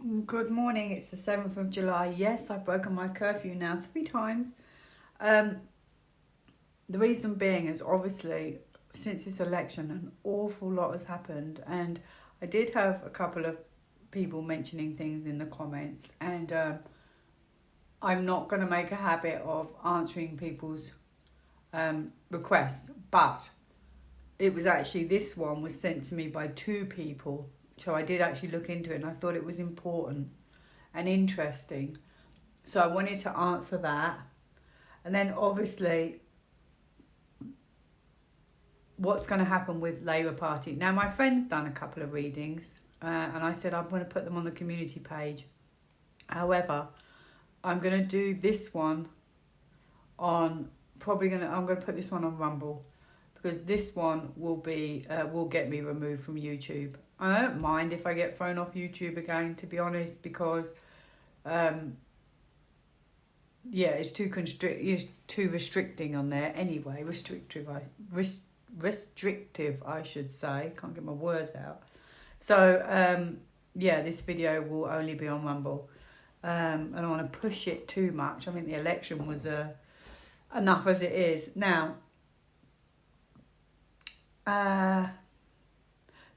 Good morning, it's the 7th of July. Yes, I've broken my curfew now 3 times. The reason being is obviously since this election an awful lot has happened, and I did have a couple of people mentioning things in the comments, and I'm not going to make a habit of answering people's requests, but it was actually, this one was sent to me by 2 people. So I did actually look into it and I thought it was important and interesting. So I wanted to answer that. And then obviously, what's going to happen with Labour Party. Now, my friend's done a couple of readings and I said I'm going to put them on the community page. However, I'm going to do this one on, I'm going to put this one on Rumble, because this one will get me removed from YouTube. I don't mind if I get thrown off YouTube again, to be honest, because it's too restricting on there anyway. Restrictive, I should say. Can't get my words out. So this video will only be on Rumble. I don't want to push it too much. I think the election was enough as it is now.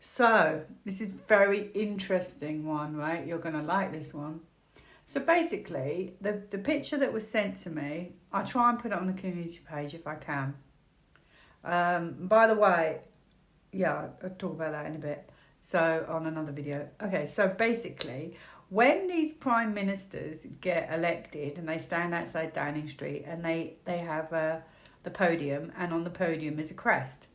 So this is very interesting one, right? You're going to like this one. So basically, the picture that was sent to me, I'll try and put it on the community page if I can. By the way, I'll talk about that in a bit. So on another video. Okay, so basically, when these prime ministers get elected and they stand outside Downing Street and they have the podium, and on the podium is a crest.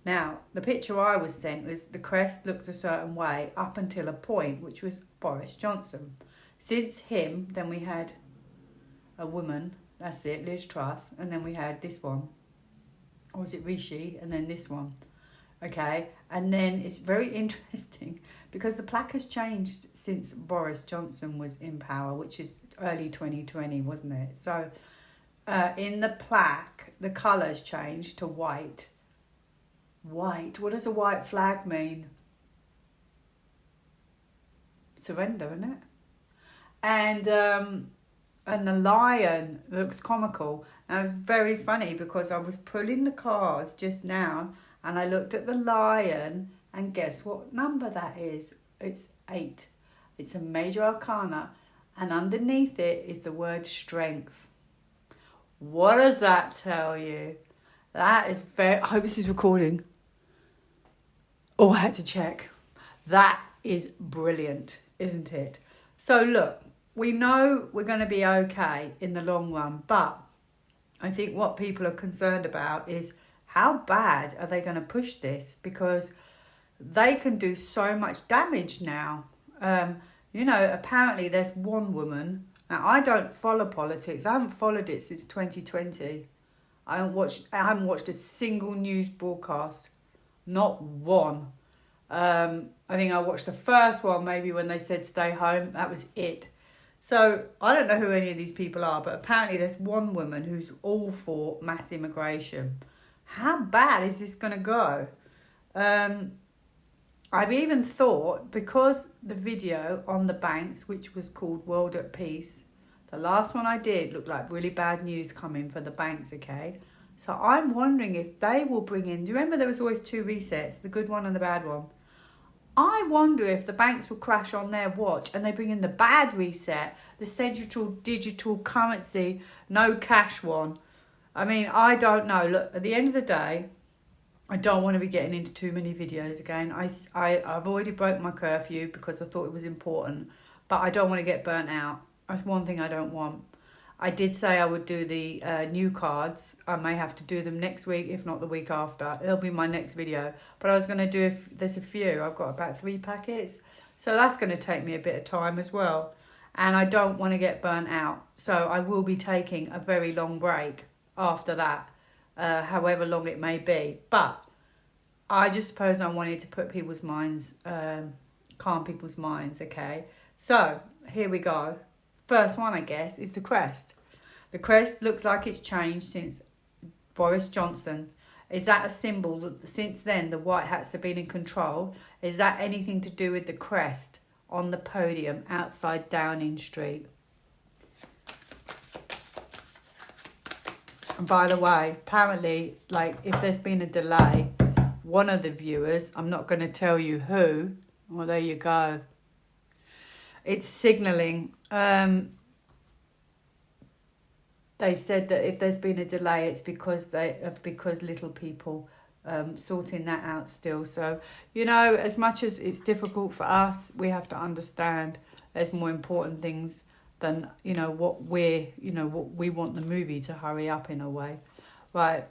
Now, the picture I was sent was the crest looked a certain way up until a point, which was Boris Johnson. Since him, then we had a woman, that's it, Liz Truss, and then we had this one. Or was it Rishi? And then this one. Okay, and then it's very interesting because the plaque has changed since Boris Johnson was in power, which is early 2020, wasn't it? So in the plaque, the colours changed to white. White. What does a white flag mean? Surrender, isn't it? And the lion looks comical. Now it's very funny because I was pulling the cards just now and I looked at the lion, and guess what number that is? It's 8. It's a major arcana, and underneath it is the word strength. What does that tell you? That is very... I hope this is recording. Oh, I had to check. That is brilliant, isn't it? So look, we know we're going to be okay in the long run, but I think what people are concerned about is how bad are they going to push this, because they can do so much damage now. Apparently there's one woman. Now, I don't follow politics. I haven't followed it since 2020. I haven't watched a single news broadcast. Not one. I think I watched the first one maybe when they said stay home. That was it. So I don't know who any of these people are, but apparently there's one woman who's all for mass immigration. How bad is this going to go? I've even thought, because the video on the banks, which was called World at Peace, the last one I did looked like really bad news coming for the banks, okay? So I'm wondering if they will bring in... Do you remember there was always 2 resets, the good one and the bad one? I wonder if the banks will crash on their watch and they bring in the bad reset, the central digital currency, no cash one. I mean, I don't know. Look, at the end of the day, I don't want to be getting into too many videos again. I've already broke my curfew because I thought it was important, but I don't want to get burnt out. That's one thing I don't want. I did say I would do the new cards. I may have to do them next week, if not the week after. It'll be my next video. But I was going to do, there's a few. I've got about 3 packets. So that's going to take me a bit of time as well. And I don't want to get burnt out. So I will be taking a very long break after that, however long it may be. But I just suppose I wanted to put people's minds, calm people's minds, okay? So here we go. First one, I guess, is the crest. The crest looks like it's changed since Boris Johnson. Is that a symbol that since then the white hats have been in control? Is that anything to do with the crest on the podium outside Downing Street. And by the way, apparently, like, if there's been a delay, one of the viewers, I'm not going to tell you who, well, there you go. It's signalling. They said that if there's been a delay, it's because little people sorting that out still. So, you know, as much as it's difficult for us, we have to understand there's more important things than, you know, what we want the movie to hurry up in a way. Right.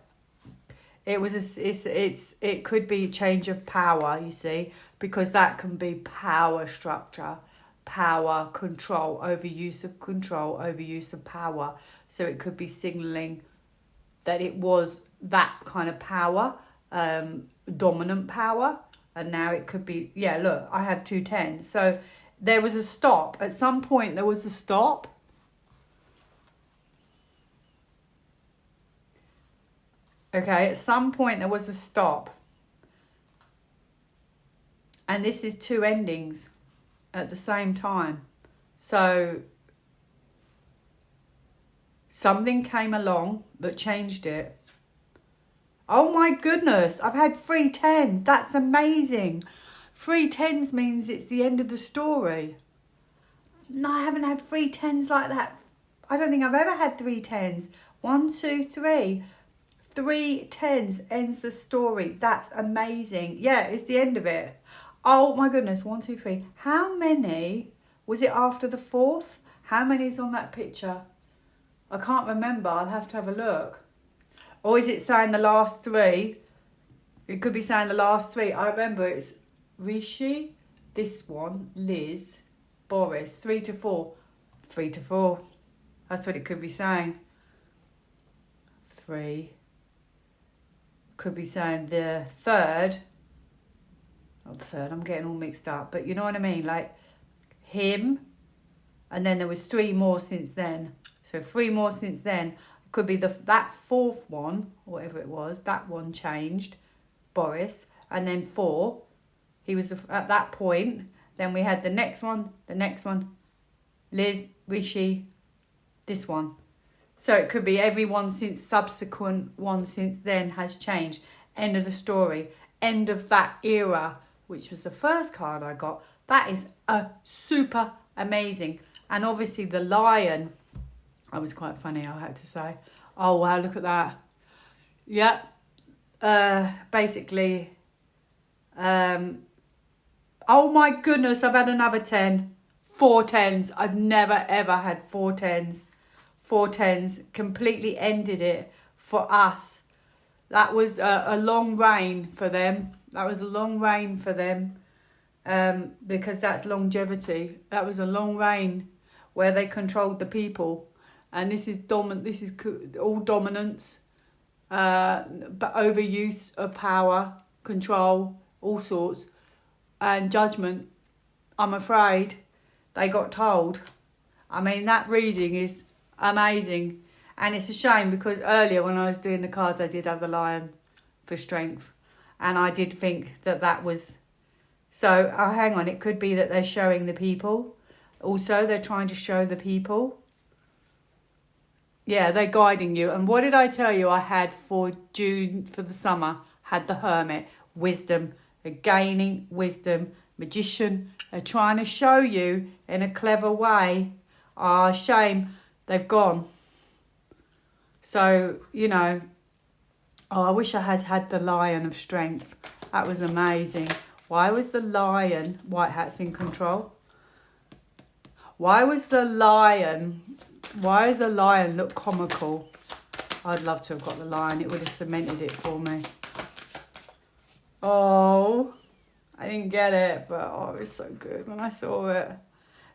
It could be change of power, you see, because that can be power structure, power, control, overuse of control, overuse of power. So it could be signaling that it was that kind of power, dominant power. And now it could be, yeah, look, I have 2 10s. So there was a stop. At some point, there was a stop. Okay, at some point, there was a stop. And this is 2 endings at the same time. So something came along that changed it. Oh my goodness, I've had 3 10s. That's amazing. 3 10s means it's the end of the story. No, I haven't had 3 10s like that. I don't think I've ever had 3 10s. 1, 2, 3. 3 10s ends the story. That's amazing. Yeah, it's the end of it. Oh my goodness, 1, 2, 3. How many, was it after the 4th? How many is on that picture? I can't remember. I'll have to have a look. Or is it saying the last 3? It could be saying the last 3. I remember it's Rishi, this one, Liz, Boris, 3 to 4. 3 to 4. That's what it could be saying. 3. Could be saying the 3rd. Not the 3rd, I'm getting all mixed up. But you know what I mean? Like him. And then there was 3 more since then. So 3 more since then. Could be that 4th one, whatever it was. That one changed. Boris. And then 4. He was at that point. Then we had the next one. Liz, Rishi. This one. So it could be everyone since subsequent one since then has changed. End of the story. End of that era, which was the first card I got. That is super amazing. And obviously the lion. That was quite funny, I had to say. Oh, wow, look at that. Yep. Basically. Oh my goodness, I've had another 10. 4 10s. I've never ever had 4 10s. 4 10s completely ended it for us. That was a long reign for them. Because that's longevity. That was a long reign where they controlled the people. And this is all dominance, but overuse of power, control, all sorts, and judgment. I'm afraid they got told. I mean, that reading is amazing. And it's a shame because earlier when I was doing the cards, I did have the lion for strength. And I did think that was... So, hang on, it could be that they're showing the people. Also, they're trying to show the people. Yeah, they're guiding you. And what did I tell you I had for June, for the summer? Had the Hermit, wisdom, gaining wisdom, magician. They're trying to show you in a clever way. Ah, shame, they've gone. So, you know, oh, I wish I had had the lion of strength. That was amazing. Why was the lion, white hats in control? Why does the lion look comical? I'd love to have got the lion. It would have cemented it for me. Oh, I didn't get it, but oh, it was so good when I saw it.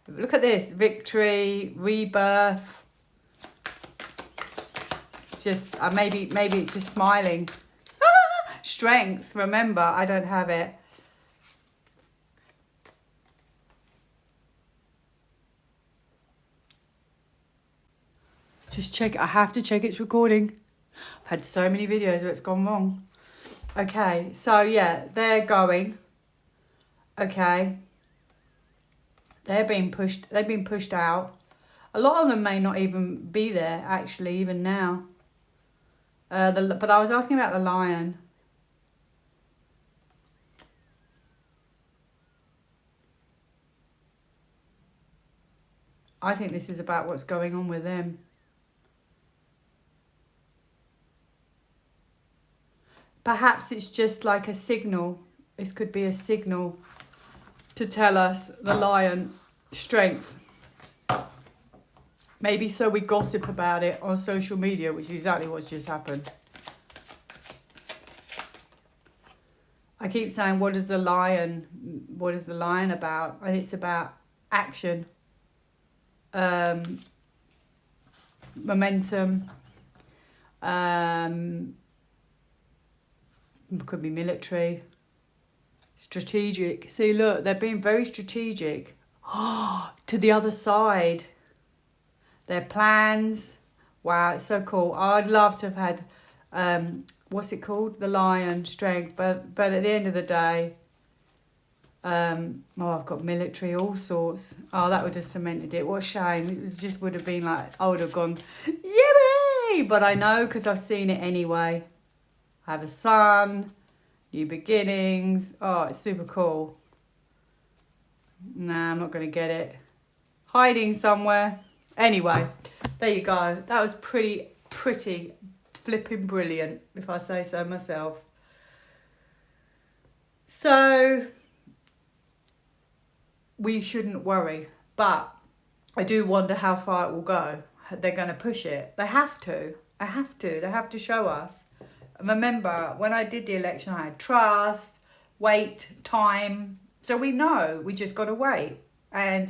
Look at this. Victory, rebirth. Just, maybe it's just smiling. Strength, remember, I don't have it. Just check, I have to check it's recording. I've had so many videos where it's gone wrong. Okay, so yeah, they're going. Okay. They've been pushed out. A lot of them may not even be there, actually, even now. But I was asking about the lion. I think this is about what's going on with them. Perhaps it's just like a signal. This could be a signal to tell us, the lion, strength. Maybe so we gossip about it on social media, which is exactly what's just happened. I keep saying, what is the lion about? And it's about action, momentum, could be military, strategic. See, look, they're being very strategic. To the other side. Their plans. Wow, it's so cool. I'd love to have had, what's it called? The lion strength. But at the end of the day, I've got military, all sorts. Oh, that would have cemented it. What a shame. It just would have been like, I would have gone, yippee! But I know because I've seen it anyway. I have a son, new beginnings. Oh, it's super cool. Nah, I'm not going to get it. Hiding somewhere. Anyway, there you go. That was pretty flipping brilliant, if I say so myself. So, we shouldn't worry. But I do wonder how far it will go. They're going to push it. They have to. They have to show us. Remember, when I did the election, I had trust, wait, time. So we know. We just got to wait. And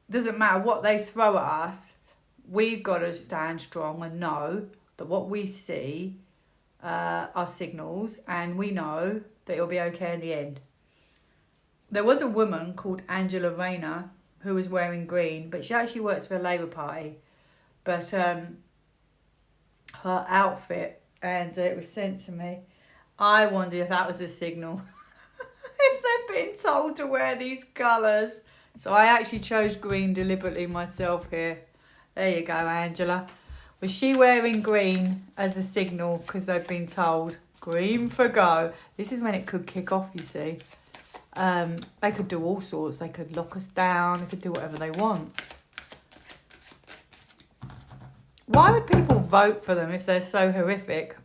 doesn't matter what they throw at us, we've got to stand strong and know that what we see are signals, and we know that it'll be okay in the end. There was a woman called Angela Rayner who was wearing green, but she actually works for the Labour Party. But her outfit, and it was sent to me, I wonder if that was a signal. If they've been told to wear these colours. So I actually chose green deliberately myself here. There you go, Angela. Was she wearing green as a signal because they've been told? Green for go. This is when it could kick off, you see. They could do all sorts. They could lock us down. They could do whatever they want. Why would people vote for them if they're so horrific?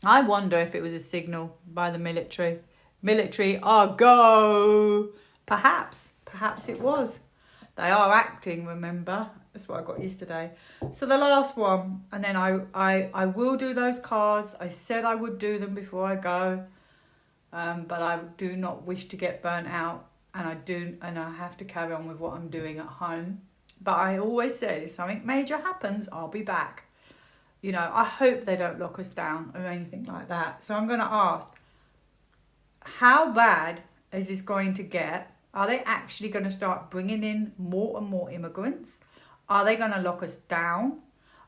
I wonder if it was a signal by the military. Military, go! Perhaps it was. They are acting, remember? That's what I got yesterday. So the last one, and then I will do those cards. I said I would do them before I go, but I do not wish to get burnt out, and I have to carry on with what I'm doing at home. But I always said, if something major happens, I'll be back. You know, I hope they don't lock us down or anything like that. So I'm going to ask, how bad is this going to get? Are they actually going to start bringing in more and more immigrants? Are they going to lock us down?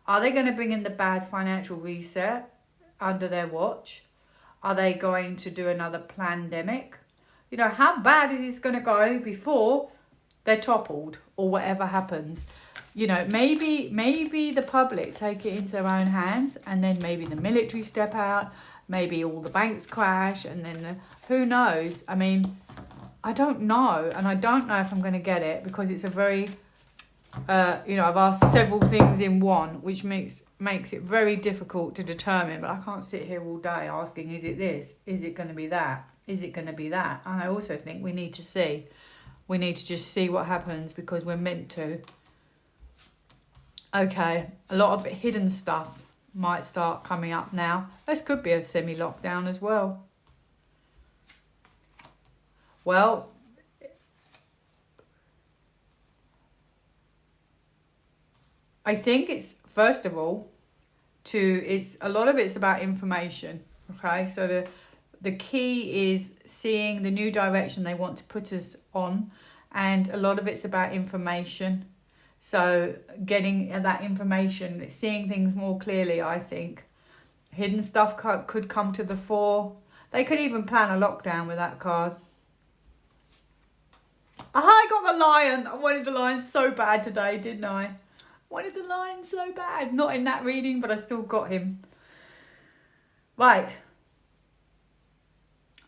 Are they going to bring in the bad financial reset under their watch? Are they going to do another pandemic? You know, how bad is this going to go before they're toppled or whatever happens? You know, maybe the public take it into their own hands, and then maybe the military step out, maybe all the banks crash, and then who knows? I mean, I don't know, and I don't know if I'm going to get it, because it's a very, I've asked several things in one, which makes it very difficult to determine. But I can't sit here all day asking, is it this? Is it going to be that? Is it going to be that? And I also think we need to see. We need to just see what happens, because we're meant to. Okay, a lot of hidden stuff might start coming up now. This could be a semi-lockdown as well. Well, I think it's, first of all, a lot of it's about information. Okay, so the key is seeing the new direction they want to put us on, and a lot of it's about information. So getting that information, seeing things more clearly, I think. Hidden stuff could come to the fore. They could even plan a lockdown with that card. I got the lion. I wanted the lion so bad today, didn't I? Wanted the lion so bad. Not in that reading, but I still got him. Right.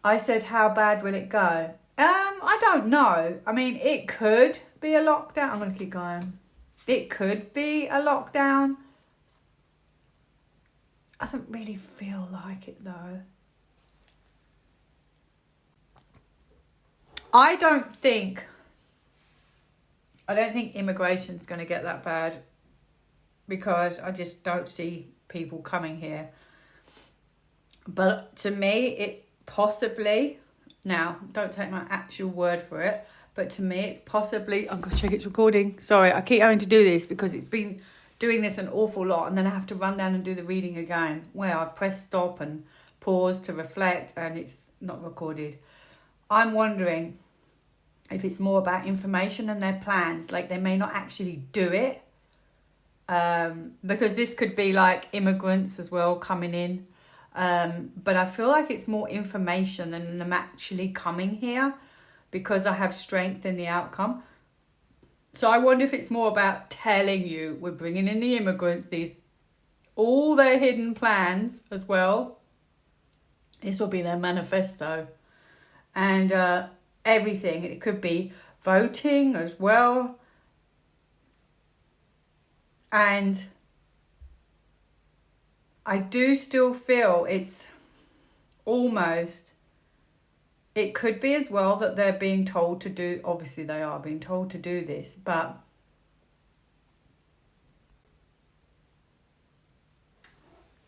I said, how bad will it go? I don't know. I mean, it could be a lockdown. I'm going to keep going. It could be a lockdown. Doesn't really feel like it though. I don't think immigration's going to get that bad, because I just don't see people coming here. But to me, it possibly, now don't take my actual word for it, but to me it's possibly, I'm going to check it's recording. Sorry, I keep having to do this because it's been doing this an awful lot, and then I have to run down and do the reading again, where I press stop and pause to reflect and it's not recorded. I'm wondering if it's more about information and their plans, like they may not actually do it, because this could be like immigrants as well coming in, but I feel like it's more information than them actually coming here, because I have strength in the outcome. So I wonder if it's more about telling you we're bringing in the immigrants, all their hidden plans as well. This will be their manifesto, and everything. It could be voting as well. And I do still feel it's almost, it could be as well that they're being told to do, obviously they are being told to do this, but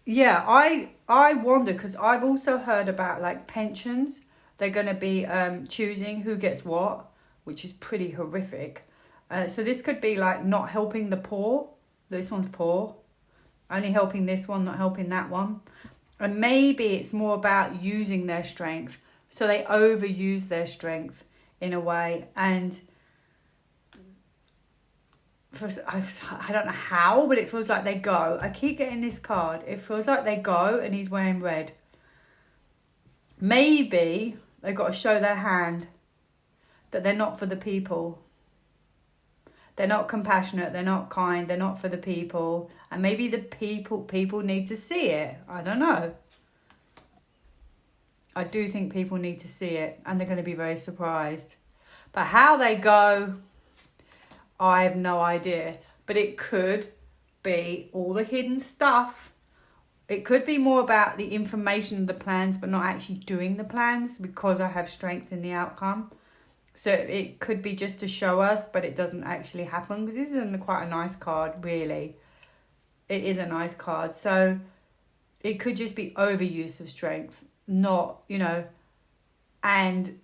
yeah, I wonder, because I've also heard about like pensions. They're going to be choosing who gets what, which is pretty horrific. So this could be like not helping the poor. This one's poor. Only helping this one, not helping that one. And maybe it's more about using their strength. So they overuse their strength in a way. And I don't know how, but it feels like they go. I keep getting this card. It feels like they go and he's wearing red. Maybe they've got to show their hand that they're not for the people. They're not compassionate, they're not kind, they're not for the people. And maybe the people need to see it. I don't know. I do think people need to see it, and they're going to be very surprised. But how they go, I have no idea. But it could be all the hidden stuff. It could be more about the information of the plans, but not actually doing the plans, because I have strength in the outcome. So it could be just to show us, but it doesn't actually happen, because this isn't quite a nice card, really. It is a nice card. So it could just be overuse of strength, not, and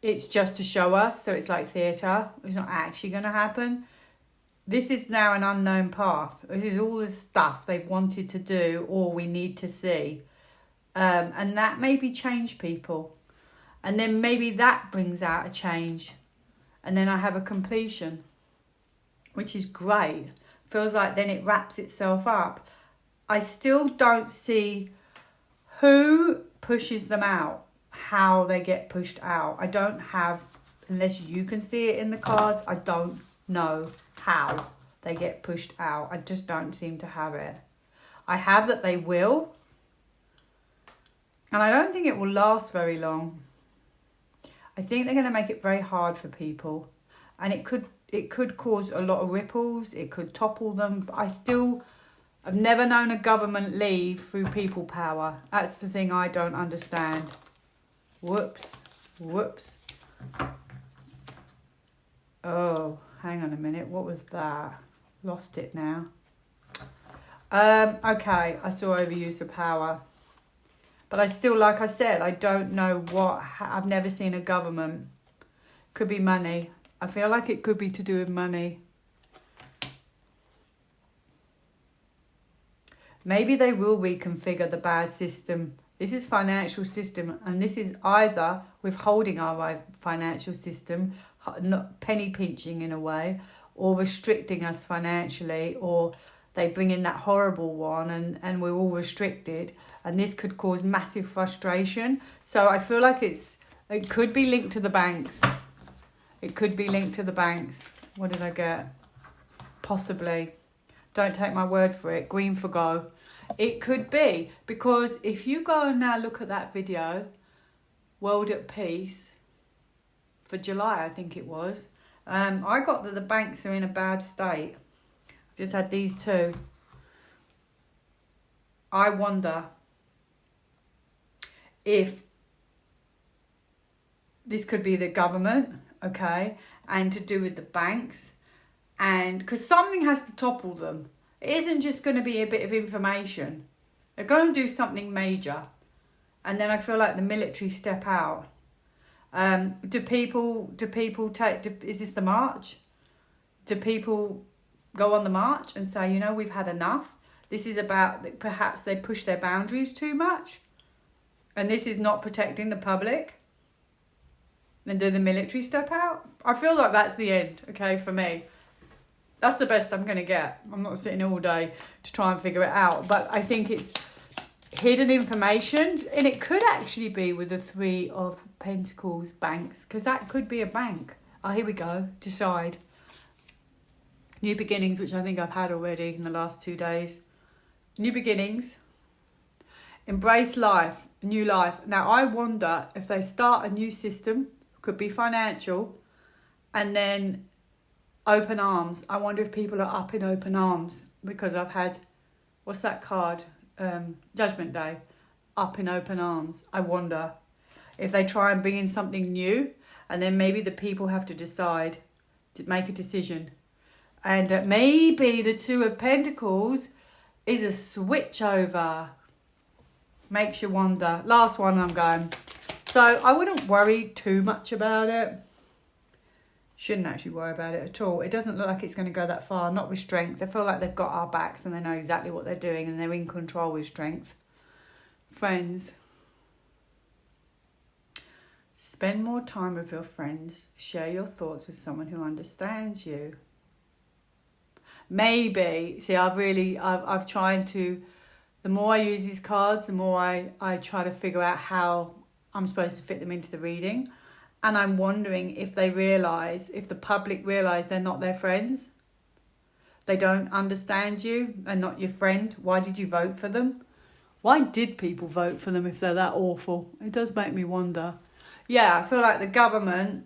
it's just to show us. So it's like theatre. It's not actually going to happen. This is now an unknown path. This is all the stuff they've wanted to do, or we need to see. And that maybe change people. And then maybe that brings out a change. And then I have a completion, which is great. Feels like then it wraps itself up. I still don't see who pushes them out, how they get pushed out. I don't have, unless you can see it in the cards, I don't know how they get pushed out. I just don't seem to have it. I have that they will. And I don't think it will last very long. I think they're going to make it very hard for people, and it could cause a lot of ripples. It could topple them. But I've never known a government leave through people power. That's the thing I don't understand. Whoops. Oh, hang on a minute. What was that? Lost it now. Okay, I saw overuse of power. But I still, like I said, I don't know I've never seen a government. Could be money. I feel like it could be to do with money. Maybe they will reconfigure the bad system. This is financial system, and this is either withholding our financial system, not penny pinching in a way, or restricting us financially, or they bring in that horrible one and we're all restricted. And this could cause massive frustration. So I feel like it could be linked to the banks. It could be linked to the banks. What did I get? Possibly. Don't take my word for it. Green for go. It could be, because if you go and now look at that video, World at Peace, for July, I think it was, I got that the banks are in a bad state. I've just had these two. I wonder if this could be the government, okay, and to do with the banks, and because something has to topple them. It isn't just going to be a bit of information. They're going to do something major, and then I feel like the military step out. Do people take? Is this the march? Do people go on the march and say, you know, we've had enough? This is about, perhaps they push their boundaries too much, and this is not protecting the public. Then do the military step out? I feel like that's the end, okay, for me. That's the best I'm going to get. I'm not sitting all day to try and figure it out. But I think it's hidden information. And it could actually be with the Three of Pentacles banks. Because that could be a bank. Oh, here we go. Decide. New beginnings, which I think I've had already in the last 2 days. New beginnings. Embrace life. New life. Now, I wonder if they start a new system. Could be financial. And then open arms. I wonder if people are up in open arms, because I've had, what's that card? Judgment Day. Up in open arms. I wonder if they try and bring in something new, and then maybe the people have to decide, to make a decision. And maybe the Two of Pentacles is a switch over. Makes you wonder. Last one I'm going. So I wouldn't worry too much about it. Shouldn't actually worry about it at all. It doesn't look like it's going to go that far. Not with strength. They feel like they've got our backs and they know exactly what they're doing and they're in control with strength. Friends. Spend more time with your friends. Share your thoughts with someone who understands you. Maybe. See, I've tried to, the more I use these cards, the more I try to figure out how I'm supposed to fit them into the reading. And I'm wondering if they realise, if the public realise they're not their friends. They don't understand you and not your friend. Why did you vote for them? Why did people vote for them if they're that awful? It does make me wonder. Yeah, I feel like the government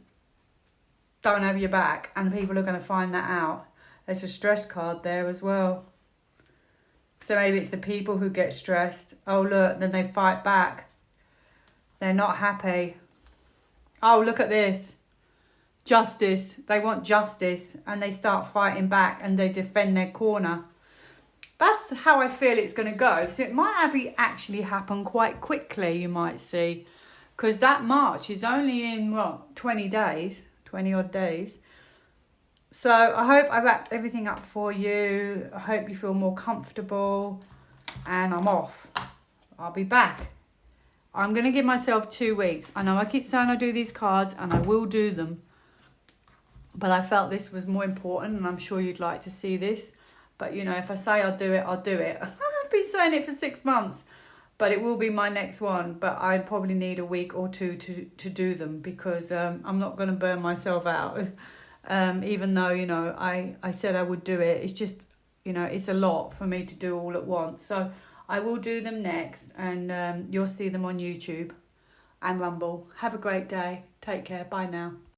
don't have your back and people are going to find that out. There's a stress card there as well. So maybe it's the people who get stressed. Oh, look, then they fight back. They're not happy. Oh, look at this. Justice. They want justice and they start fighting back and they defend their corner. That's how I feel it's going to go. So it might actually happen quite quickly, you might see. Because that march is only in, 20 days. 20 odd days. So I hope I wrapped everything up for you. I hope you feel more comfortable. And I'm off. I'll be back. I'm going to give myself 2 weeks. I know I keep saying I do these cards and I will do them. But I felt this was more important and I'm sure you'd like to see this. But, you know, if I say I'll do it, I'll do it. I've been saying it for 6 months. But it will be my next one. But I probably need a week or two to do them. Because I'm not going to burn myself out. Even though, you know, I said I would do it. It's just, you know, it's a lot for me to do all at once. So I will do them next, and you'll see them on YouTube and Rumble. Have a great day. Take care. Bye now.